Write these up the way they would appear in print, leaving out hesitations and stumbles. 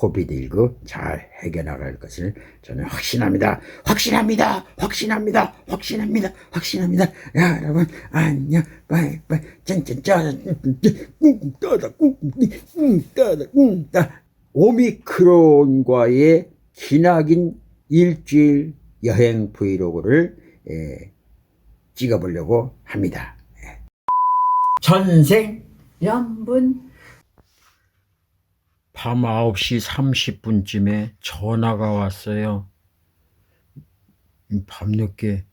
호비들고 잘 해결나갈 것을 저는 확신합니다. 확신합니다. 확신합니다. 확신합니다. 확신합니다. 여러분 안녕. 바이바이. 짠짠짠. 꿍따다 꿍따다 꿍따. 오미크론과의 기나긴 일주일 여행 브이로그를 찍어보려고 합니다. 전생 연분. 밤 9시 30분쯤에 전화가 왔어요. 밤늦게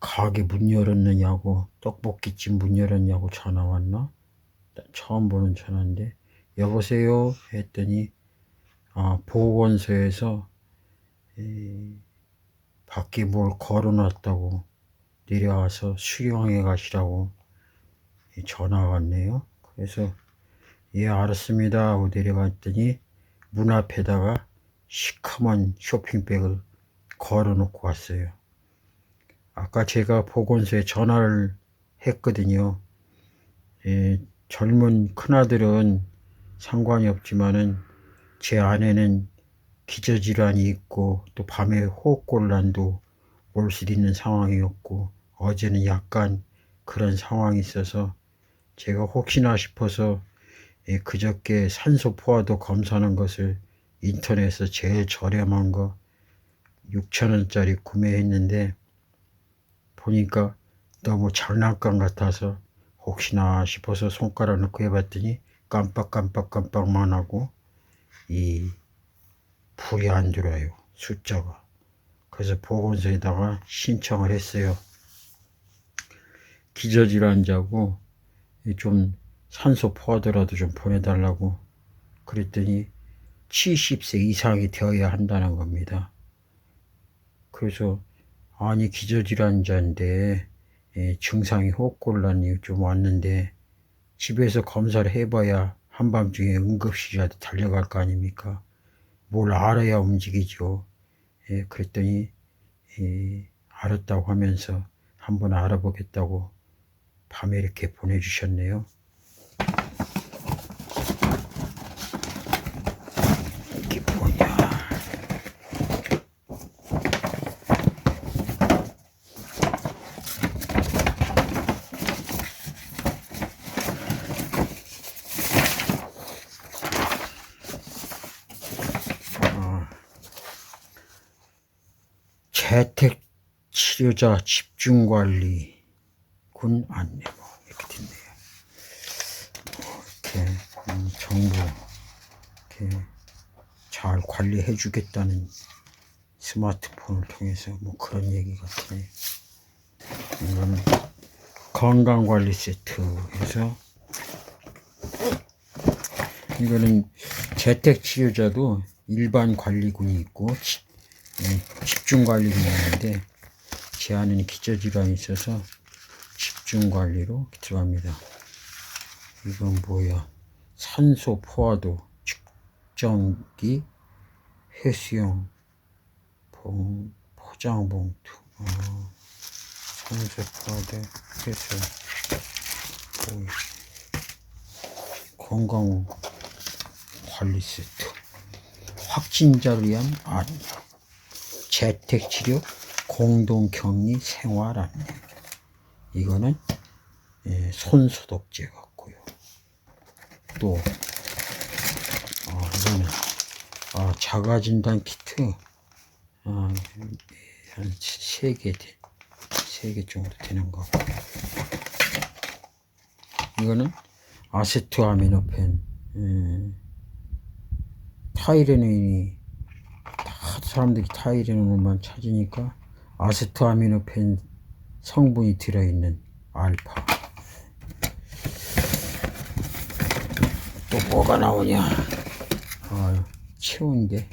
가게 문 열었느냐고, 떡볶이집 문 열었냐고 전화 왔나? 처음 보는 전화인데, 여보세요? 했더니 보건소에서 밖에 뭘 걸어놨다고 내려와서 수령해 가시라고 전화가 왔네요. 그래서 예 알았습니다 하고 내려갔더니 문 앞에다가 시커먼 쇼핑백을 걸어 놓고 왔어요. 아까 제가 보건소에 전화를 했거든요. 젊은 큰아들은 상관이 없지만은 제 아내는 기저질환이 있고 또 밤에 호흡곤란도 올 수도 있는 상황이었고 어제는 약간 그런 상황이 있어서 제가 혹시나 싶어서 그저께 산소 포화도 검사하는 것을 인터넷에서 제일 저렴한 거 6,000원짜리 구매했는데 보니까 너무 장난감 같아서 혹시나 싶어서 손가락 넣고 해봤더니 깜빡깜빡깜빡만 하고 이 불이 안 들어요, 숫자가. 그래서 보건소에다가 신청을 했어요. 기저질환자고 좀 산소 포화도라도 좀 보내달라고. 그랬더니 70세 이상이 되어야 한다는 겁니다. 그래서 아니 기저질환자인데 증상이 호흡곤란이 좀 왔는데 집에서 검사를 해봐야 한밤중에 응급실이라도 달려갈 거 아닙니까? 뭘 알아야 움직이죠. 그랬더니 알았다고 하면서 한번 알아보겠다고 밤에 이렇게 보내주셨네요. 이게 뭐냐? 재택치료자 집중관리 군 안내문 이렇게 됐네요. 이렇게 정부 이렇게 잘 관리해 주겠다는 스마트폰을 통해서 뭐 그런 얘기 같네요. 이거는 건강관리 세트 해서 이거는 재택치료자도 일반 관리군이 있고 집중관리군이 있는데 제 아내는 기저질환이 있어서 집중관리로 들어갑니다. 이건 뭐야? 산소 포화도 측정기 회수용 포장 봉투. 산소 포화도 회수 건강 관리 세트. 확진자를 위한 안내. 재택치료 공동격리 생활 안내. 이거는 손소독제 같고요. 또 이거는 자가진단 키트 한 3개 정도 되는 거. 이거는 아세트아미노펜. 타이레놀이 사람들이 타이레놀만 찾으니까 아세트아미노펜 성분이 들어있는 알파. 또 뭐가 나오냐? 체온계.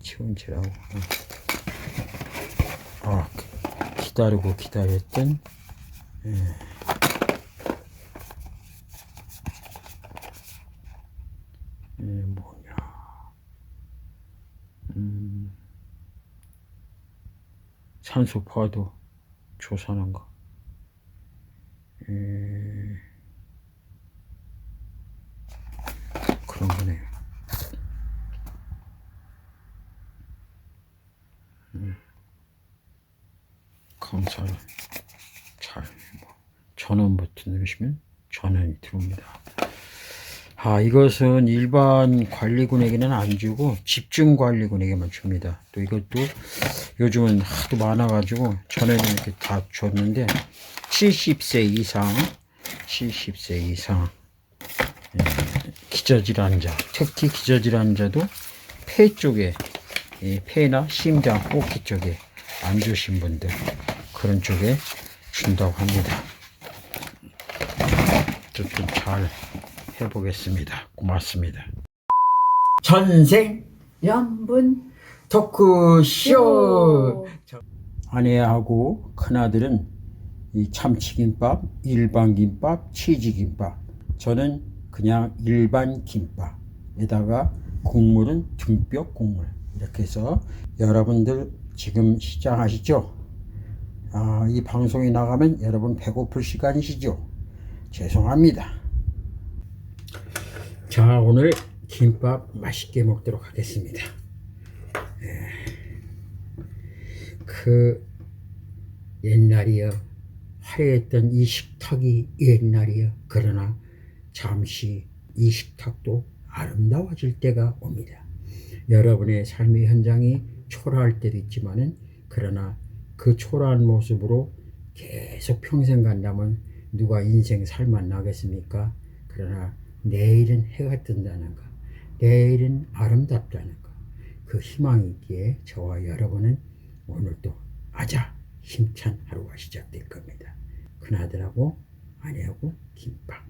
체온제라고. 기다리고 기다렸던 뭐냐? 산소 포화도 조사하는 거. 그런 거네요. 잘 전원 버튼 누르시면 전원이 들어옵니다. 이것은 일반 관리군에게는 안 주고 집중 관리군에게만 줍니다. 또 이것도 요즘은 하도 많아가지고 전에는 이렇게 다 줬는데 70세 이상 기저질환자, 특히 기저질환자도 폐 쪽에, 폐나 심장, 호흡기 쪽에 안 주신 분들 그런 쪽에 준다고 합니다. 좀 잘 해보겠습니다. 고맙습니다. 전생 연분 토크쇼. 아내하고 큰아들은 이 참치김밥, 일반 김밥, 치즈김밥. 저는 그냥 일반 김밥에다가 국물은 등뼈 국물. 이렇게 해서 여러분들 지금 시장하시죠? 이 방송이 나가면 여러분 배고플 시간이시죠? 죄송합니다. 자, 오늘 김밥 맛있게 먹도록 하겠습니다. 그 옛날이요, 화려했던 이 식탁이 옛날이요. 그러나 잠시 이 식탁도 아름다워질 때가 옵니다. 여러분의 삶의 현장이 초라할 때도 있지만은, 그러나 그 초라한 모습으로 계속 평생 간다면 누가 인생 살만 나겠습니까? 그러나 내일은 해가 뜬다는 것, 내일은 아름답다는 것, 그 희망이 있기에 저와 여러분은 오늘도 아자 힘찬 하루가 시작될 겁니다. 큰아들하고 아내하고 김밥,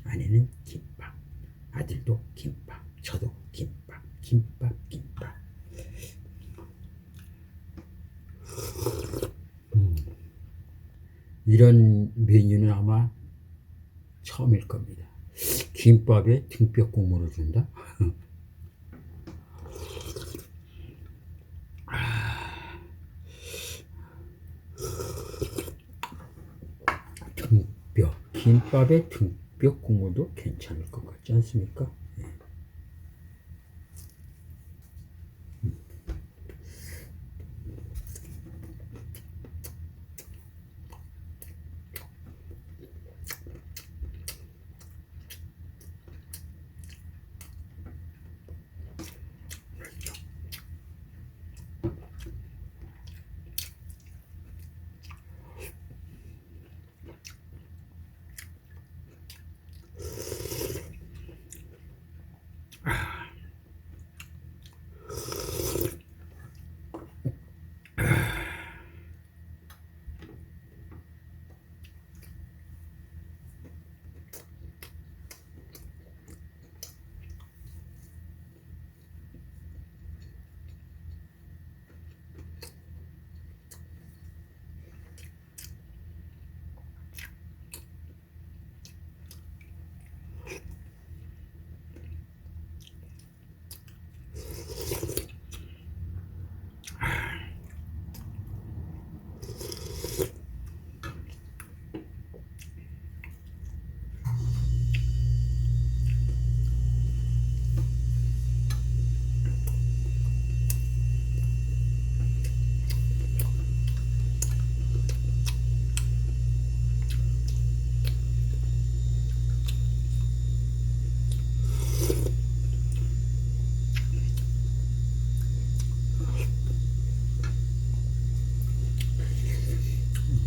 아내는 김밥, 아들도 김밥, 저도 김밥, 김밥. 이런 메뉴는 아마 처음일 겁니다. 김밥에 등뼈 국물을 준다? 등뼈, 김밥에 등뼈 국물도 괜찮을 것 같지 않습니까?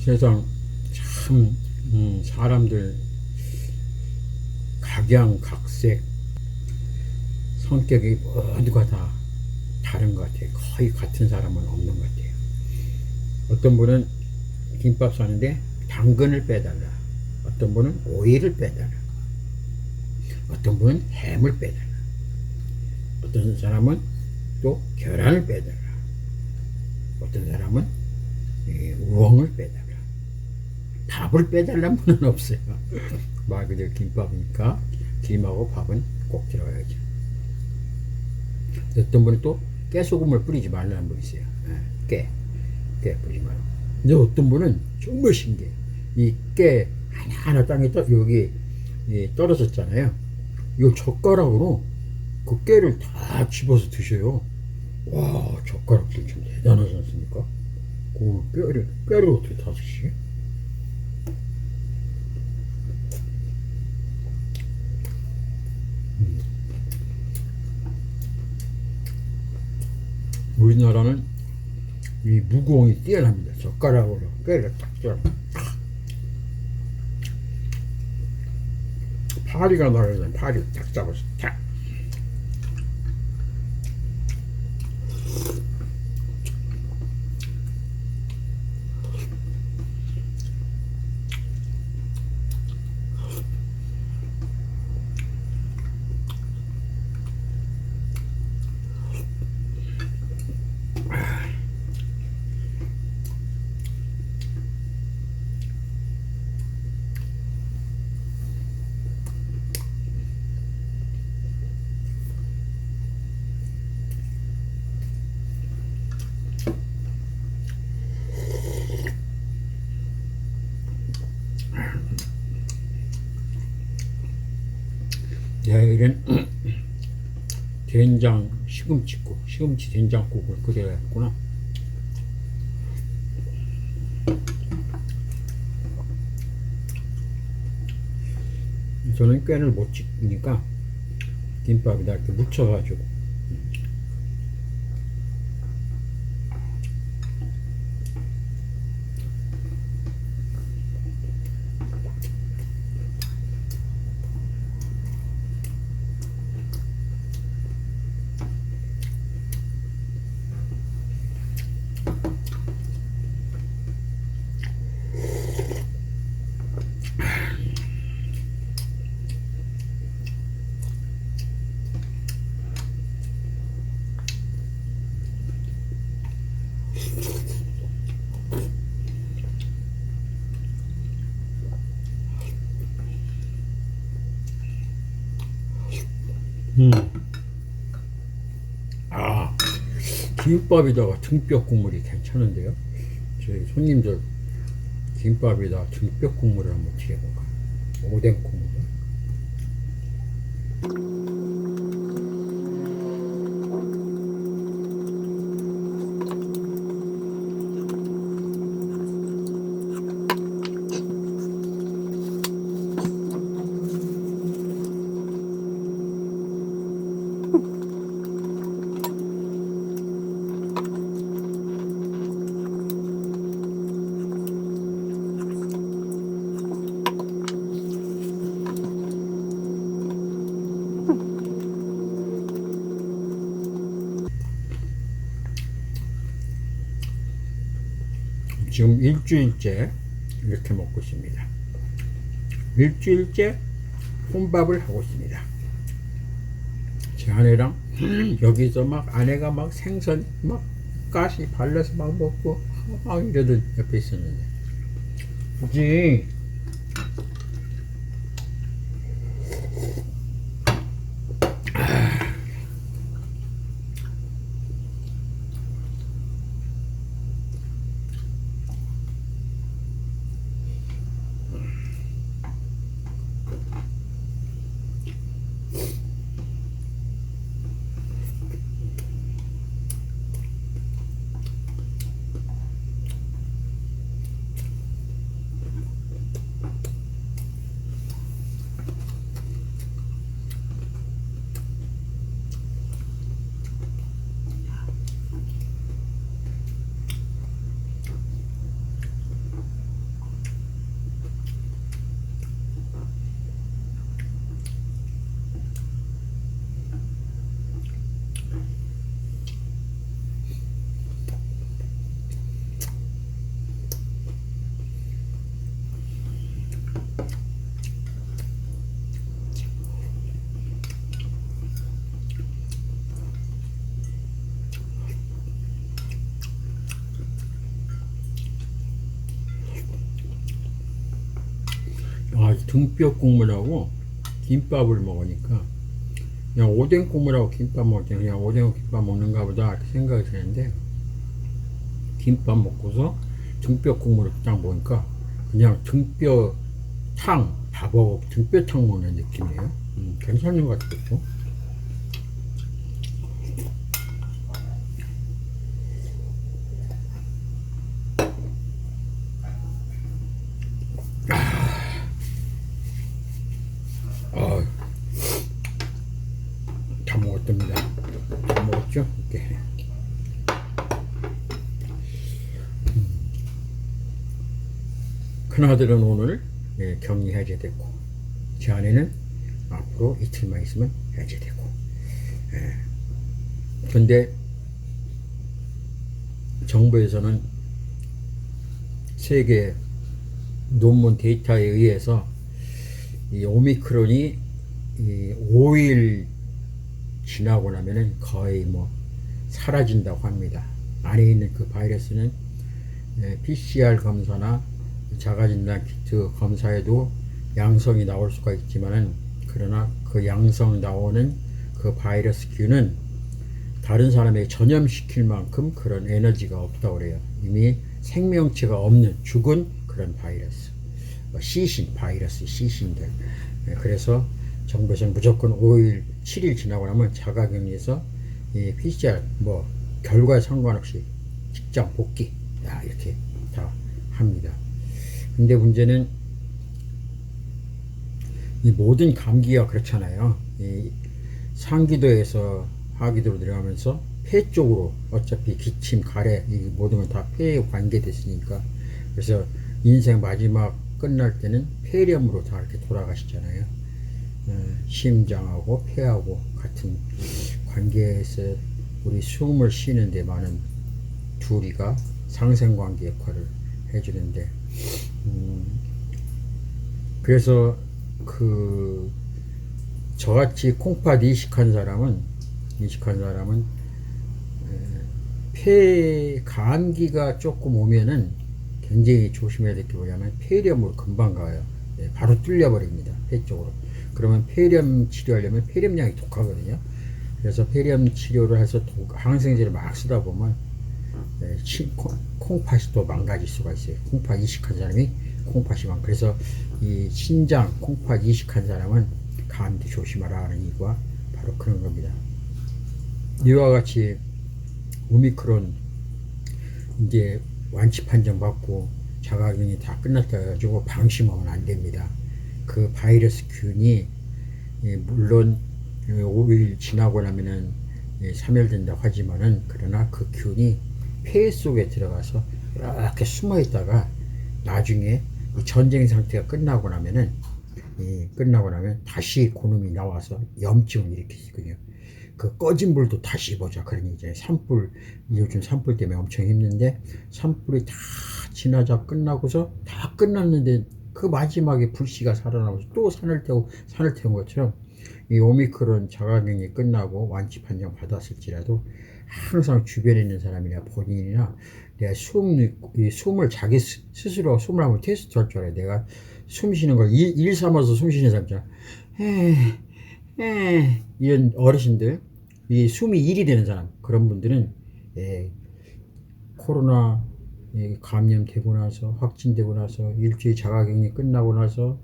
세상 참 사람들 각양각색 성격이 모두가 다 다른 것 같아요. 거의 같은 사람은 없는 것 같아요. 어떤 분은 김밥 사는데 당근을 빼달라, 어떤 분은 오이를 빼달라, 어떤 분은 햄을 빼달라, 어떤 사람은 또 계란을 빼달라, 어떤 사람은 우엉을 빼달라. 밥을 빼달라는 분은 없어요. 말 그대로 김밥이니까 김하고 밥은 꼭 들어가야죠. 어떤 분은 또 깨소금을 뿌리지 말라는 분이 있어요. 깨 뿌리지 말고. 근데 어떤 분은 정말 신기해. 이 깨 하나하나 땅에 여기 떨어졌잖아요. 이 젓가락으로 그 깨를 다 집어서 드셔요. 와, 젓가락질 좀 대단하지 않습니까? 그 뼈를 어떻게 다 쓰시? 우리나라는 이 무공이 뛰어납니다. 젓가락으로 뼈를 딱 썰어. 파리가 나가면 파리 딱 잡아서 탁. 내일은 된장 시금치국, 시금치 된장국을 끓여야겠구나. 저는 꾀를 못 찍으니까 김밥에다 이렇게 묻혀가지고 아, 김밥에다가 등뼈 국물이 괜찮은데요? 저희 손님들 김밥에다 등뼈 국물을 한번 튀겨볼까? 오뎅 국물. 지금 일주일째 이렇게 먹고 있습니다. 일주일째 혼밥을 하고 있습니다. 제 아내랑 여기서 막 아내가 막 생선 막 가시 발라서 막 먹고 막 이러던 옆에 있었는데 굳이 등뼈 국물하고 김밥을 먹으니까 그냥 오뎅 국물하고 김밥 먹을 때 그냥 오뎅 김밥 먹는가 보다 이렇게 생각이 드는데 김밥 먹고서 등뼈 국물을 딱 먹으니까 그냥 등뼈탕 밥하고 등뼈탕 먹는 느낌이에요. 괜찮은 것 같겠죠? 먹었답니다. 다 먹었죠? 이렇게. 큰아들은 오늘 격리 해제됐고, 제 아내는 앞으로 이틀만 있으면 해제되고. 근데 정부에서는 세계 논문 데이터에 의해서 이 오미크론이 5일 지나고 나면은 거의 뭐 사라진다고 합니다. 안에 있는 그 바이러스는 PCR 검사나 자가진단 키트 검사에도 양성이 나올 수가 있지만은, 그러나 그 양성 나오는 그 바이러스 균은 다른 사람에게 전염시킬 만큼 그런 에너지가 없다고 그래요. 이미 생명체가 없는 죽은 그런 바이러스, 시신, 바이러스 시신들. 그래서 정부에서는 무조건 5일, 7일 지나고 나면 자가격리에서 PCR 뭐 결과에 상관없이 직장 복귀 이렇게 다 합니다. 근데 문제는 이 모든 감기가 그렇잖아요. 이 상기도에서 하기도로 들어가면서 폐 쪽으로 어차피 기침, 가래 이 모든 건 다 폐에 관계됐으니까, 그래서 인생 마지막 끝날 때는 폐렴으로 다 이렇게 돌아가시잖아요. 심장하고 폐하고 같은 관계에서 우리 숨을 쉬는데 많은 둘이가 상생관계 역할을 해주는데, 그래서 저같이 콩팥 이식한 사람은 폐 감기가 조금 오면은 굉장히 조심해야 될 게 뭐냐면 폐렴으로 금방 가요. 바로 뚫려 버립니다, 폐 쪽으로. 그러면 폐렴 치료하려면 폐렴약이 독하거든요. 그래서 폐렴 치료를 해서 항생제를 막 쓰다 보면 콩팥이 또 망가질 수가 있어요. 콩팥 이식한 사람이 콩팥이 그래서 이 신장 콩팥 이식한 사람은 감기 조심하라 하는 이유가 바로 그런 겁니다. 이와 같이 오미크론 이제 완치 판정 받고 자가격리 다 끝났다 해가지고 방심하면 안 됩니다. 그 바이러스 균이 물론 5일 지나고 나면은 3일 된다고 하지만은, 그러나 그 균이 폐 속에 들어가서 이렇게 숨어 있다가 나중에 전쟁 상태가 끝나고 나면 다시 그놈이 나와서 염증을 일으키거든요. 그 꺼진 불도 다시 보자. 그러니 이제 산불, 요즘 산불 때문에 엄청 힘든데, 산불이 다 지나자 끝나고서 다 끝났는데 그 마지막에 불씨가 살아나면서 또 산을 태운 것처럼, 이 오미크론 자가격리 끝나고 완치 판정 받았을지라도 항상 주변에 있는 사람이나 본인이나 내가 숨을 자기 스스로 숨을 한번 테스트 할 줄 알아요. 내가 숨 쉬는 걸 일 삼아서 숨 쉬는 사람 있잖아. 이런 어르신들, 이 숨이 일이 되는 사람, 그런 분들은 코로나 감염되고 나서, 확진되고 나서, 일주일 자가격리 끝나고 나서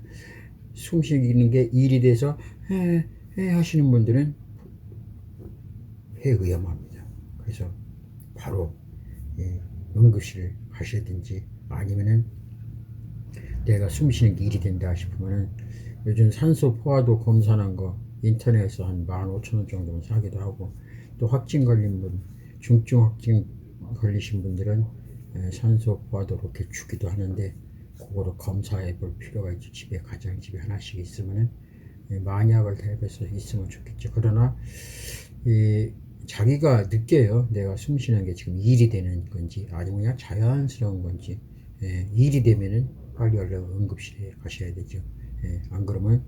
숨 쉬는 게 일이 돼서 하시는 분들은 폐 위험합니다. 그래서 바로 응급실을 가셔야든지, 아니면은 내가 숨 쉬는 게 일이 된다 싶으면은 요즘 산소 포화도 검사하는 거 인터넷에서 한 15,000원 정도면 사기도 하고, 또 확진 걸린 분, 중증 확진 걸리신 분들은 산소 포화도 이렇게 주기도 하는데, 그거를 검사해 볼 필요가 있죠. 가정집에 하나씩 있으면은 만약을 대비해서 있으면 좋겠죠. 그러나 자기가 느껴요. 내가 숨 쉬는 게 지금 일이 되는 건지 아니면 그냥 자연스러운 건지. 일이 되면은 빨리 얼른 응급실에 가셔야 되죠. 안 그러면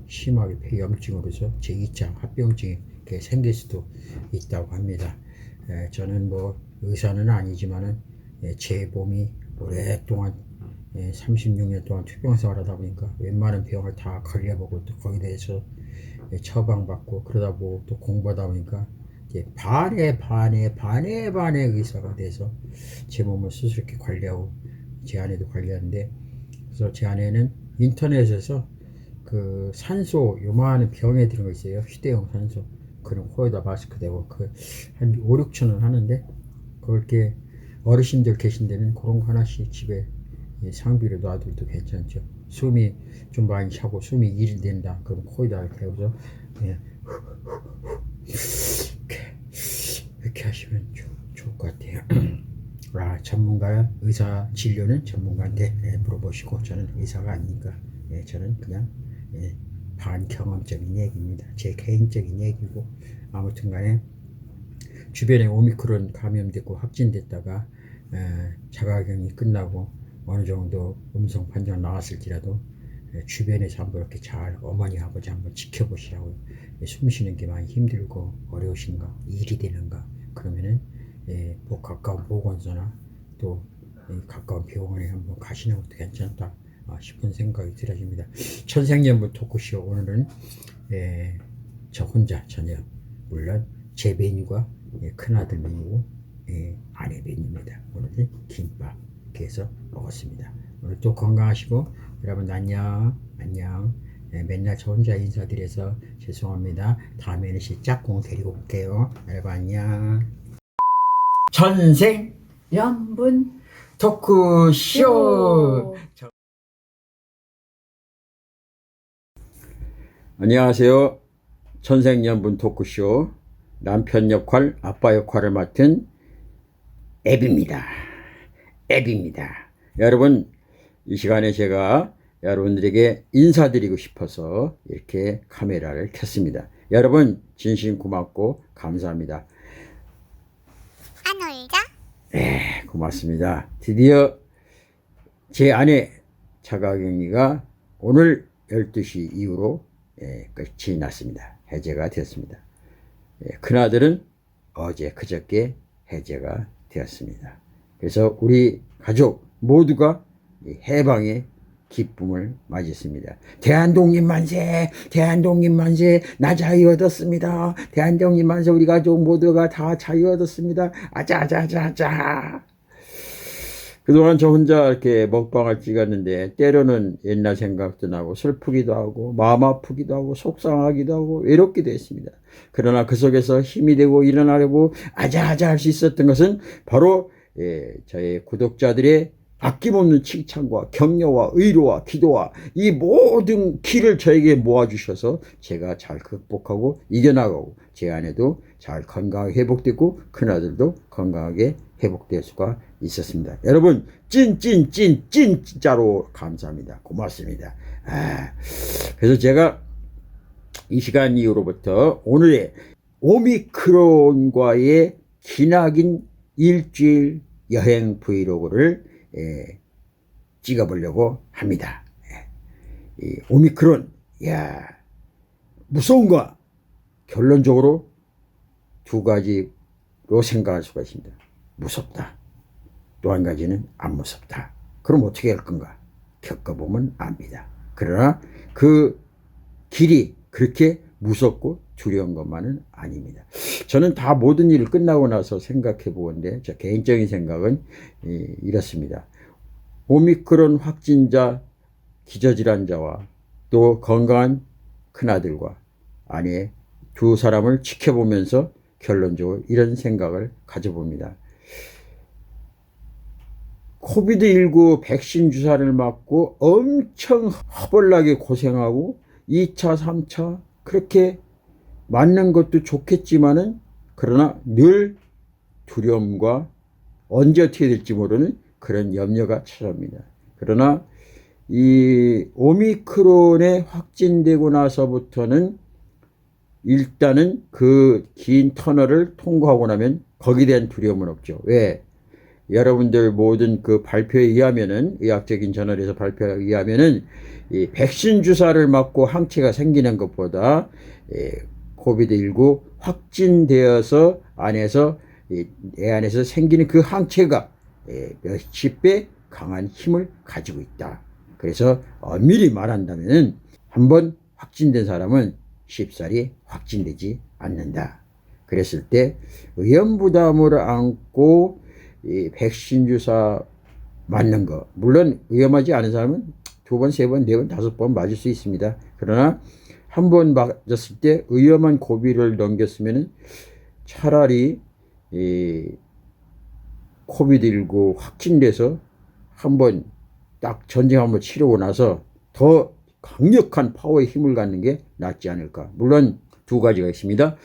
심하게 폐염증으로서 제2차 합병증이 생길 수도 있다고 합니다. 저는 뭐 의사는 아니지만은 제 몸이 오랫동안 36년 동안 투병 생활하다 보니까 웬만한 병을 다 걸려보고, 또 거기에 대해서 처방받고 그러다 보고 또 공부하다 보니까 이제 반에 의사가 돼서 제 몸을 스스로 이렇게 관리하고 제 아내도 관리하는데, 그래서 제 아내는 인터넷에서 그 산소 요만한 병에 들은 거 있어요. 휴대용 산소. 그런 코에다 마스크 대고 한 5, 6천 원 하는데, 그렇게 어르신들 계신 데는 그런 거 하나씩 집에 상비로 놔둬도 괜찮죠. 숨이 좀 많이 차고 숨이 일이 된다. 그럼 코에다 이렇게 해서 하시면 좋을 것 같아요. 전문가, 의사 진료는 전문가한테 물어보시고, 저는 의사가 아니니까 저는 그냥 반경험적인 얘기입니다. 제 개인적인 얘기고, 아무튼 간에 주변에 오미크론 감염됐고 확진됐다가 자가격리 끝나고 어느 정도 음성 판정 나왔을지라도 주변에서 한번 이렇게 잘 어머니 아버지 한번 지켜보시라고. 숨 쉬는 게 많이 힘들고 어려우신가, 일이 되는가, 그러면은 가까운 보건소나 또 가까운 병원에 한번 가시는 것도 괜찮다 싶은 생각이 들어집니다. 천생연분 토크쇼, 오늘은 저 혼자 저녁, 물론 제 메뉴가 큰아들 메뉴고 아내 메뉴입니다. 오늘은 김밥 해서 먹었습니다. 오늘 또 건강하시고 여러분 안녕. 맨날 저 혼자 인사드려서 죄송합니다. 다음에는 짝꿍 데리고 올게요. 여러분 안녕. 천생연분 토크쇼. 안녕하세요. 천생연분 토크쇼 남편 역할, 아빠 역할을 맡은 앱입니다. 여러분, 이 시간에 제가 여러분들에게 인사드리고 싶어서 이렇게 카메라를 켰습니다. 여러분 진심 고맙고 감사합니다. 안 울자? 네, 고맙습니다. 드디어 제 아내 자가격리가 오늘 12시 이후로 끝이 났습니다. 해제가 되었습니다. 큰아들은 어제 그저께 해제가 되었습니다. 그래서 우리 가족 모두가 해방의 기쁨을 맞이했습니다. 대한독립 만세, 대한독립 만세, 나 자유 얻었습니다. 대한독립 만세, 우리 가족 모두가 다 자유 얻었습니다. 아자자자자. 그동안 저 혼자 이렇게 먹방을 찍었는데 때로는 옛날 생각도 나고 슬프기도 하고 마음 아프기도 하고 속상하기도 하고 외롭기도 했습니다. 그러나 그 속에서 힘이 되고 일어나려고 아자아자 할 수 있었던 것은 바로 저의 구독자들의 아낌없는 칭찬과 격려와 의로와 기도와 이 모든 길을 저에게 모아주셔서 제가 잘 극복하고 이겨나가고 제 아내도 잘 건강하게 회복되고 큰아들도 건강하게 회복될 수가 있었습니다. 여러분 진짜로 감사합니다. 고맙습니다. 그래서 제가 이 시간 이후로부터 오늘의 오미크론과의 기나긴 일주일 여행 브이로그를 찍어보려고 합니다. 이 오미크론, 무서운가? 결론적으로 두 가지로 생각할 수가 있습니다. 무섭다. 또 한 가지는 안 무섭다. 그럼 어떻게 할 건가? 겪어보면 압니다. 그러나 그 길이 그렇게 무섭고 두려운 것만은 아닙니다. 저는 다 모든 일을 끝나고 나서 생각해 보는데 저 개인적인 생각은 이렇습니다. 오미크론 확진자, 기저질환자와 또 건강한 큰아들과 아내 두 사람을 지켜보면서 결론적으로 이런 생각을 가져봅니다. 코비드19 백신 주사를 맞고 엄청 허벌나게 고생하고 2차, 3차 그렇게 맞는 것도 좋겠지만은 그러나 늘 두려움과 언제 어떻게 될지 모르는 그런 염려가 찾아옵니다. 그러나 이 오미크론에 확진되고 나서부터는 일단은 그 긴 터널을 통과하고 나면 거기에 대한 두려움은 없죠. 왜? 여러분들 모든 그 발표에 의하면은 의학적인 저널에서 발표에 의하면은 이 백신 주사를 맞고 항체가 생기는 것보다 코비드19 확진되어서 안에서 애 안에서 생기는 그 항체가 몇십 배 강한 힘을 가지고 있다. 그래서 엄밀히 말한다면은 한번 확진된 사람은 쉽사리 확진되지 않는다. 그랬을 때 위험부담을 안고 이 백신 주사 맞는 거, 물론 위험하지 않은 사람은 2번, 3번, 4번, 5번 맞을 수 있습니다. 그러나 한 번 맞았을 때 위험한 고비를 넘겼으면 차라리 이 코비드19 확진돼서 한번 딱 전쟁 한번 치르고 나서 더 강력한 파워의 힘을 갖는 게 낫지 않을까. 물론 두 가지가 있습니다.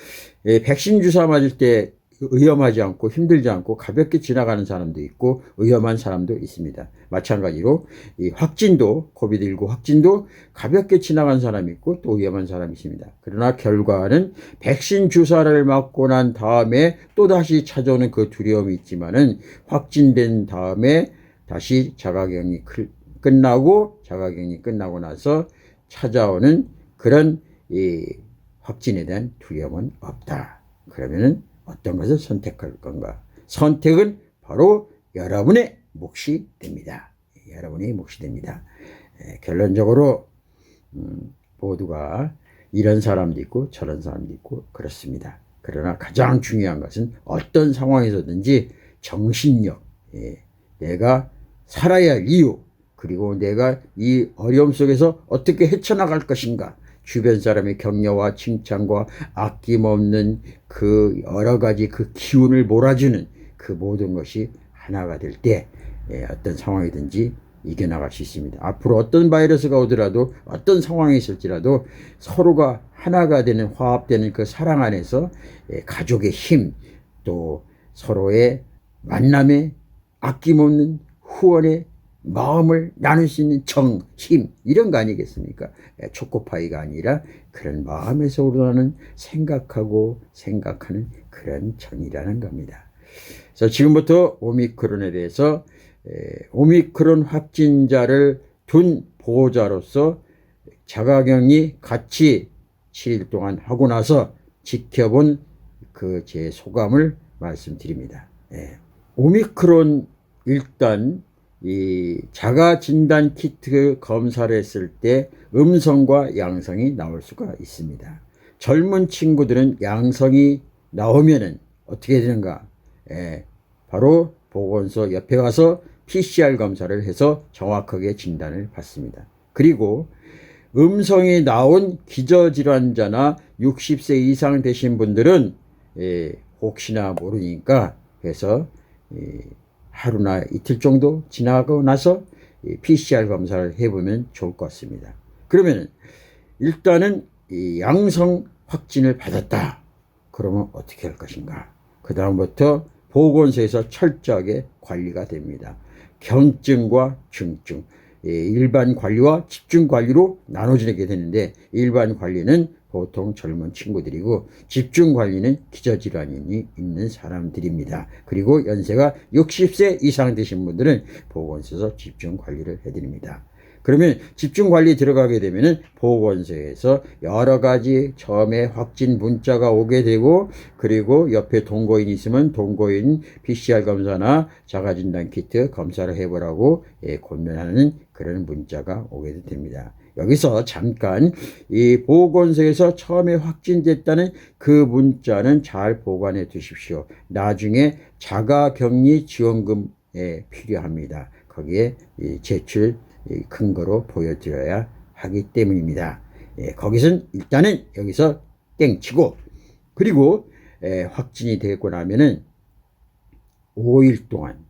백신 주사 맞을 때 위험하지 않고 힘들지 않고 가볍게 지나가는 사람도 있고 위험한 사람도 있습니다. 마찬가지로 이 확진도 코비드19 확진도 가볍게 지나간 사람이 있고 또 위험한 사람이 있습니다. 그러나 결과는 백신 주사를 맞고 난 다음에 또다시 찾아오는 그 두려움이 있지만은 확진된 다음에 다시 자가격리 끝나고 나서 찾아오는 그런 이 확진에 대한 두려움은 없다. 그러면은 어떤 것을 선택할 건가? 선택은 바로 여러분의 몫이 됩니다. 여러분의 몫이 됩니다. 결론적으로 모두가 이런 사람도 있고 저런 사람도 있고 그렇습니다. 그러나 가장 중요한 것은 어떤 상황에서든지 정신력, 내가 살아야 할 이유, 그리고 내가 이 어려움 속에서 어떻게 헤쳐나갈 것인가, 주변 사람의 격려와 칭찬과 아낌없는 그 여러 가지 그 기운을 몰아주는 그 모든 것이 하나가 될 때 어떤 상황이든지 이겨나갈 수 있습니다. 앞으로 어떤 바이러스가 오더라도 어떤 상황이 있을지라도 서로가 하나가 되는 화합되는 그 사랑 안에서 가족의 힘, 또 서로의 만남의 아낌없는 후원의 마음을 나눌 수 있는 정, 힘, 이런 거 아니겠습니까? 초코파이가 아니라 그런 마음에서 우러나는 생각하고 생각하는 그런 정이라는 겁니다. 그래서 지금부터 오미크론에 대해서 오미크론 확진자를 둔 보호자로서 자가격리 같이 7일 동안 하고 나서 지켜본 그 제 소감을 말씀드립니다. 오미크론 일단 이 자가 진단 키트 검사를 했을 때 음성과 양성이 나올 수가 있습니다. 젊은 친구들은 양성이 나오면은 어떻게 되는가? 바로 보건소 옆에 가서 PCR 검사를 해서 정확하게 진단을 받습니다. 그리고 음성이 나온 기저질환자나 60세 이상 되신 분들은 혹시나 모르니까 해서 하루나 이틀 정도 지나고 나서 PCR 검사를 해보면 좋을 것 같습니다. 그러면 일단은 이 양성 확진을 받았다. 그러면 어떻게 할 것인가? 그 다음부터 보건소에서 철저하게 관리가 됩니다. 경증과 중증, 일반 관리와 집중 관리로 나눠지게 되는데, 일반 관리는 보통 젊은 친구들이고 집중 관리는 기저질환이 있는 사람들입니다. 그리고 연세가 60세 이상 되신 분들은 보건소에서 집중 관리를 해드립니다. 그러면 집중 관리 들어가게 되면은 보건소에서 여러 가지 처음에 확진 문자가 오게 되고, 그리고 옆에 동거인 있으면 동거인 PCR 검사나 자가진단 키트 검사를 해보라고 권면하는 그런 문자가 오게 됩니다. 여기서 잠깐 이 보건소에서 처음에 확진됐다는 그 문자는 잘 보관해 두십시오. 나중에 자가격리 지원금에 필요합니다. 거기에 제출 근거로 보여드려야 하기 때문입니다. 거기선 일단은 여기서 땡치고, 그리고 확진이 되고 나면은 5일 동안,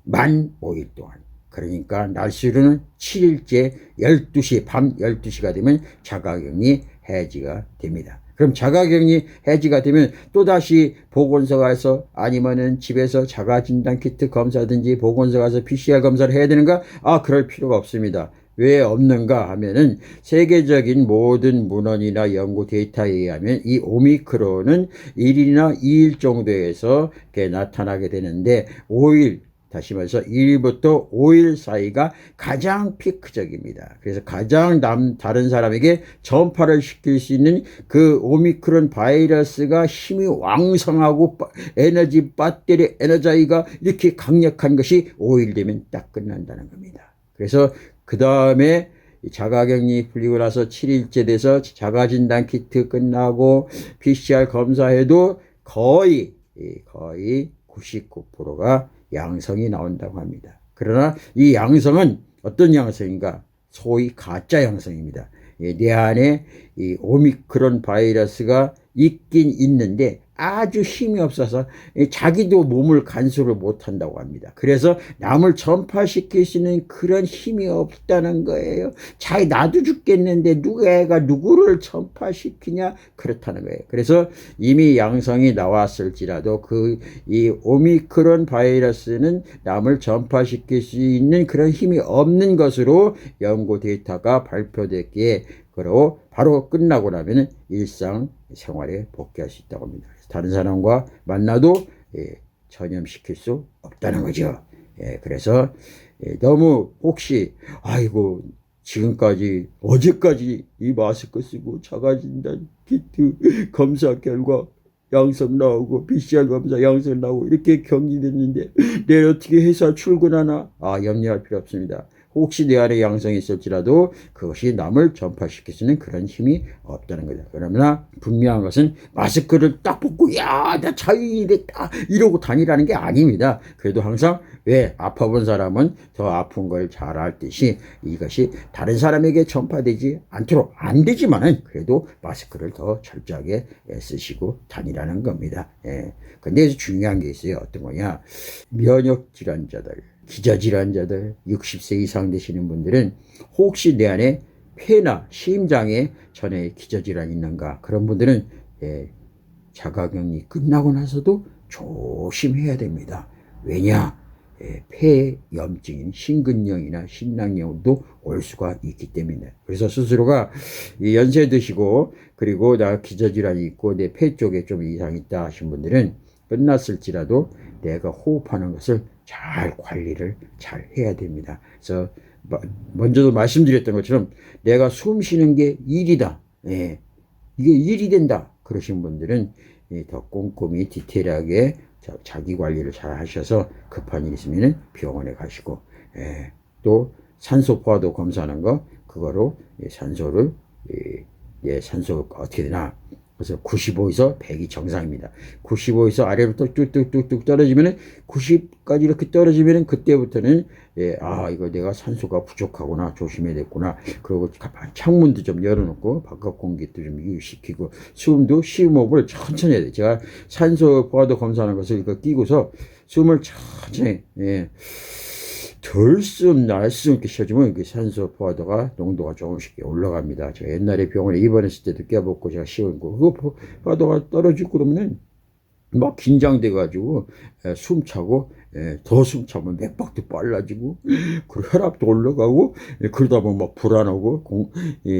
만 5일 동안, 그러니까 날수로는 7일째 12시, 밤 12시가 되면 자가격리 해지가 됩니다. 그럼 자가격리 해지가 되면 또다시 보건소 가서 아니면은 집에서 자가진단 키트 검사든지 보건소 가서 PCR 검사를 해야 되는가? 그럴 필요가 없습니다. 왜 없는가 하면은 세계적인 모든 문헌이나 연구 데이터에 의하면 이 오미크론은 1일이나 2일 정도에서 나타나게 되는데, 5일, 다시 말해서 1일부터 5일 사이가 가장 피크적입니다. 그래서 가장 다른 사람에게 전파를 시킬 수 있는 그 오미크론 바이러스가 힘이 왕성하고 에너지 배터리 에너자이가 이렇게 강력한 것이 5일 되면 딱 끝난다는 겁니다. 그래서 그 다음에 자가격리 풀리고 나서 7일째 돼서 자가진단 키트 끝나고 PCR 검사해도 거의 99%가 양성이 나온다고 합니다. 그러나 이 양성은 어떤 양성인가? 소위 가짜 양성입니다. 내 안에 이 오미크론 바이러스가 있긴 있는데 아주 힘이 없어서 자기도 몸을 간수를 못한다고 합니다. 그래서 남을 전파시킬 수 있는 그런 힘이 없다는 거예요. 자기 나도 죽겠는데 누가 누구를 전파시키냐, 그렇다는 거예요. 그래서 이미 양성이 나왔을지라도 이 오미크론 바이러스는 남을 전파시킬 수 있는 그런 힘이 없는 것으로 연구 데이터가 발표됐기에, 그리고 바로 끝나고 나면 일상생활에 복귀할 수 있다고 합니다. 다른 사람과 만나도 전염시킬 수 없다는 거죠. 그래서 너무 혹시 아이고 지금까지 어제까지 이 마스크 쓰고 자가진단 키트 검사 결과 양성 나오고 PCR 검사 양성 나오고 이렇게 격리됐는데 내일 어떻게 회사 출근하나? 염려할 필요 없습니다. 혹시 내 안에 양성이 있을지라도 그것이 남을 전파시킬 수 있는 그런 힘이 없다는 거죠. 그러나 분명한 것은 마스크를 딱 벗고 야, 나 자유인이 됐다 이러고 다니라는 게 아닙니다. 그래도 항상 왜 아파본 사람은 더 아픈 걸 잘 알듯이 이것이 다른 사람에게 전파되지 않도록 안 되지만은 그래도 마스크를 더 철저하게 쓰시고 다니라는 겁니다. 근데 중요한 게 있어요. 어떤 거냐? 면역 질환자들, 기저질환자들, 60세 이상 되시는 분들은 혹시 내 안에 폐나 심장에 전에 기저질환이 있는가, 그런 분들은 자가격리 끝나고 나서도 조심해야 됩니다. 왜냐? 폐염증인 심근염이나 심낭염도 올 수가 있기 때문에. 그래서 스스로가 연세 드시고 그리고 나 기저질환이 있고 내 폐 쪽에 좀 이상이 있다 하신 분들은 끝났을지라도 내가 호흡하는 것을 잘 관리를 잘 해야 됩니다. 그래서 먼저도 말씀드렸던 것처럼 내가 숨 쉬는 게 일이다. 이게 일이 된다. 그러신 분들은 더 꼼꼼히 디테일하게 자기 관리를 잘 하셔서 급한 일 있으면 병원에 가시고, 또 산소 포화도 검사하는 거, 그거로 산소를 산소가 어떻게 되나. 그래서 95에서 100이 정상입니다. 95에서 아래로 뚝뚝뚝뚝 떨어지면은 90까지 이렇게 떨어지면은 그때부터는 이거 내가 산소가 부족하구나, 조심해야겠구나. 그리고 창문도 좀 열어놓고 바깥 공기도 좀 유입시키고 숨도 심호흡을 천천히 해야 돼. 제가 산소 포화도 검사하는 것을 이거 끼고서 숨을 천천히 덜숨 날숨 이렇게 쉬어주면 산소 포화도가 농도가 조금씩 올라갑니다. 제가 옛날에 병원에 입원했을 때도 껴먹고 제가 씌우고 그거 포화도가 떨어지고 그러면은 막 긴장돼 가지고 숨차고 더 숨차면 맥박도 빨라지고 그리고 혈압도 올라가고 그러다 보면 막 불안하고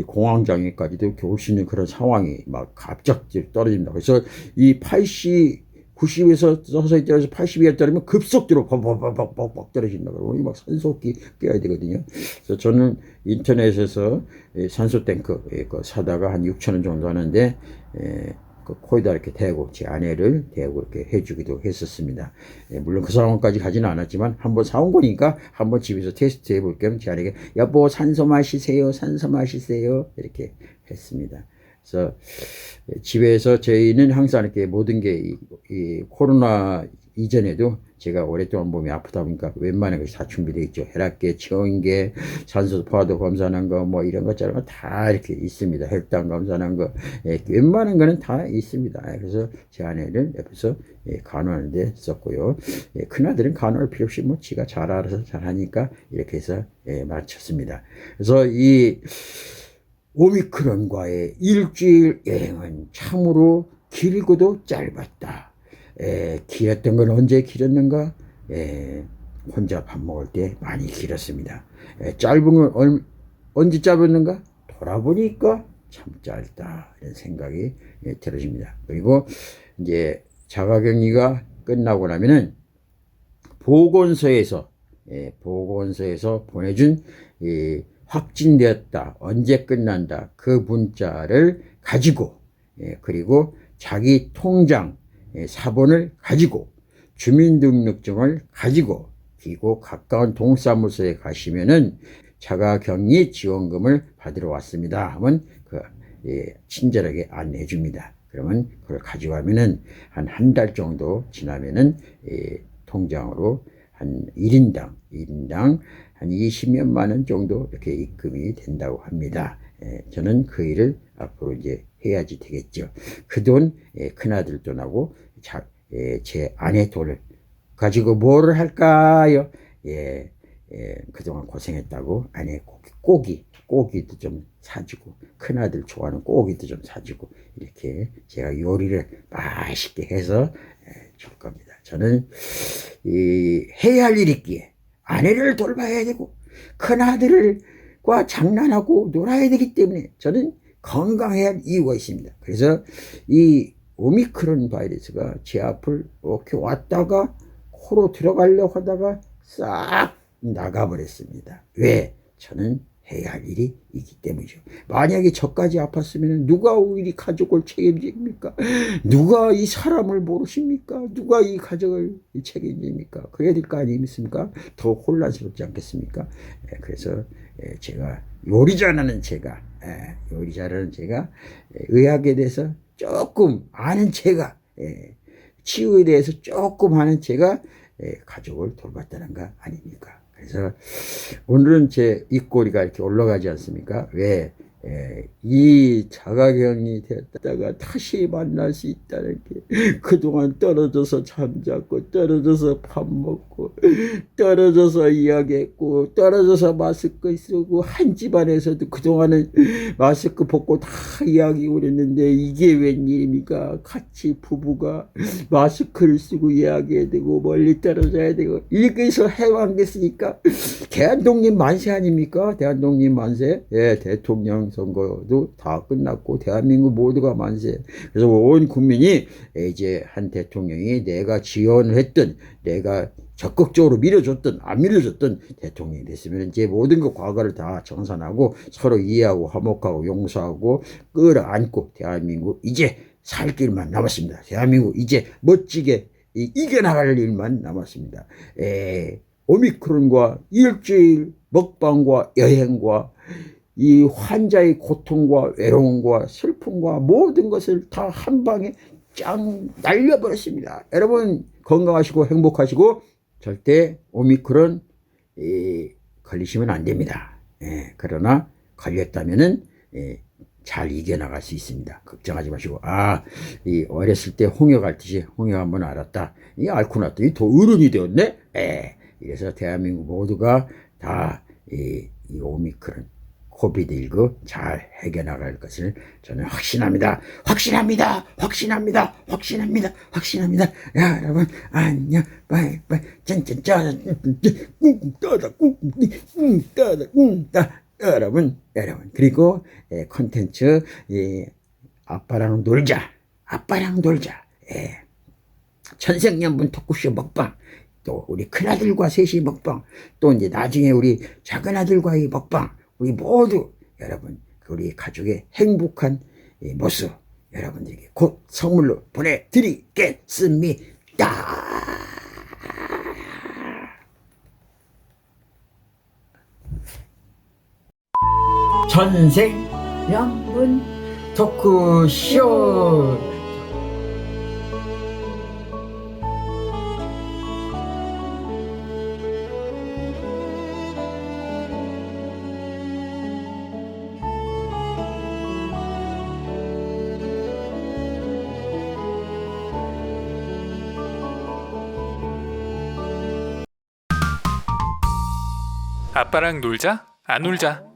공황장애까지도 올 수 있는 그런 상황이 막 갑자기 떨어집니다. 그래서 이 90에서 서서히 떨어져서 80에 떨어지면 급속도로 벅벅벅벅벅 떨어진다고. 막 산소호흡기 껴야 되거든요. 그래서 저는 인터넷에서 산소 탱크 사다가 한 6,000원 정도 하는데, 그 코에다 이렇게 대고 제 아내를 대고 이렇게 해주기도 했었습니다. 물론 그 상황까지 가지는 않았지만 한번 사온 거니까 한번 집에서 테스트 해볼 겸 제 아내에게 여보 산소 마시세요, 산소 마시세요 이렇게 했습니다. 그래서 집에서 저희는 항상 이렇게 모든 게 이 코로나 이전에도 제가 오랫동안 몸이 아프다 보니까 웬만한 것이 다 준비되어 있죠. 혈압계, 체온계, 산소 포화도 검사하는 거, 뭐 이런 것처럼 다 이렇게 있습니다. 혈당 검사하는 거, 웬만한 거는 다 있습니다. 그래서 제 아내를 옆에서 간호하는 데 썼고요. 큰아들은 간호할 필요 없이 뭐 지가 잘 알아서 잘 하니까 이렇게 해서 마쳤습니다. 그래서 이 오미크론과의 일주일 여행은 참으로 길고도 짧았다. 길었던 건 언제 길었는가? 혼자 밥 먹을 때 많이 길었습니다. 짧은 건 언제 짧았는가? 돌아보니까 참 짧다. 이런 생각이 들어집니다. 그리고 이제 자가격리가 끝나고 나면은 보건소에서 보내준 확진되었다, 언제 끝난다, 그 문자를 가지고, 그리고 자기 통장 사본을 가지고, 주민등록증을 가지고, 그리고 가까운 동사무소에 가시면은 자가격리 지원금을 받으러 왔습니다 하면 친절하게 안내해 줍니다. 그러면 그걸 가져가면은 한 달 정도 지나면은 통장으로 한 1인당 한 20몇만 원 정도 이렇게 입금이 된다고 합니다. 저는 그 일을 앞으로 이제 해야지 되겠죠. 그 돈, 큰아들 돈하고 제 아내 돈을 가지고 뭐를 할까요? 그동안 고생했다고 아내 고기도 좀 사주고, 큰아들 좋아하는 고기도 좀 사주고, 이렇게 제가 요리를 맛있게 해서 줄 겁니다. 저는 해야 할 일이 있기에 아내를 돌봐야 되고 큰아들과 장난하고 놀아야 되기 때문에 저는 건강해야 할 이유가 있습니다. 그래서 이 오미크론 바이러스가 제 앞을 이렇게 왔다가 코로 들어가려고 하다가 싹 나가버렸습니다. 왜? 저는 해야 할 일이 있기 때문이죠. 만약에 저까지 아팠으면 누가 우리 가족을 책임집니까? 누가 이 사람을 모르십니까? 누가 이 가족을 책임집니까? 그래야 될 거 아니겠습니까? 더 혼란스럽지 않겠습니까? 그래서 제가 요리 잘하는 제가 의학에 대해서 조금 아는 제가, 치유에 대해서 조금 아는 제가 가족을 돌봤다는 거 아닙니까? 그래서 오늘은 제 입꼬리가 이렇게 올라가지 않습니까? 왜? 이 자가격리 됐다가 다시 만날 수 있다는 게, 그동안 떨어져서 잠잤고, 떨어져서 밥 먹고, 떨어져서 이야기했고, 떨어져서 마스크 쓰고, 한 집안에서도 그동안은 마스크 벗고 다 이야기하고 그랬는데, 이게 웬일입니까? 같이 부부가 마스크를 쓰고 이야기해야 되고, 멀리 떨어져야 되고, 이렇게 해서 해방됐으니까, 대한독립 만세 아닙니까? 대한독립 만세. 대통령 선거도 다 끝났고 대한민국 모두가 만세. 그래서 온 국민이 이제 한 대통령이 내가 지원을 했던, 내가 적극적으로 밀어줬던, 안 밀어줬던 대통령이 됐으면 이제 모든 그 과거를 다 정산하고 서로 이해하고 화목하고 용서하고 끌어안고 대한민국 이제 살 길만 남았습니다. 대한민국 이제 멋지게 이겨나갈 일만 남았습니다. 오미크론과 일주일 먹방과 여행과 이 환자의 고통과 외로움과 슬픔과 모든 것을 다 한 방에 짱 날려버렸습니다. 여러분 건강하시고 행복하시고 절대 오미크론 걸리시면 안 됩니다. 그러나 걸렸다면은 잘 이겨나갈 수 있습니다. 걱정하지 마시고, 이 어렸을 때 홍역 앓듯이 홍역 한번 앓았다. 이 앓고 났더니 더 어른이 되었네. 이래서 대한민국 모두가 다 이 오미크론 코비드19 잘 해결나갈 것을 저는 확신합니다. 야, 여러분, 안녕, 바이바이, 짠짠짠, 여러분, 그리고 콘텐츠, 아빠랑 놀자. 천생연분 토크쇼 먹방, 또 우리 큰아들과 셋이 먹방, 또 이제 나중에 우리 작은아들과의 먹방, 우리 모두 여러분 우리 가족의 행복한 모습 여러분들에게 곧 선물로 보내드리겠습니다. 천생연분 토크쇼. 아빠랑 놀자? 안 놀자?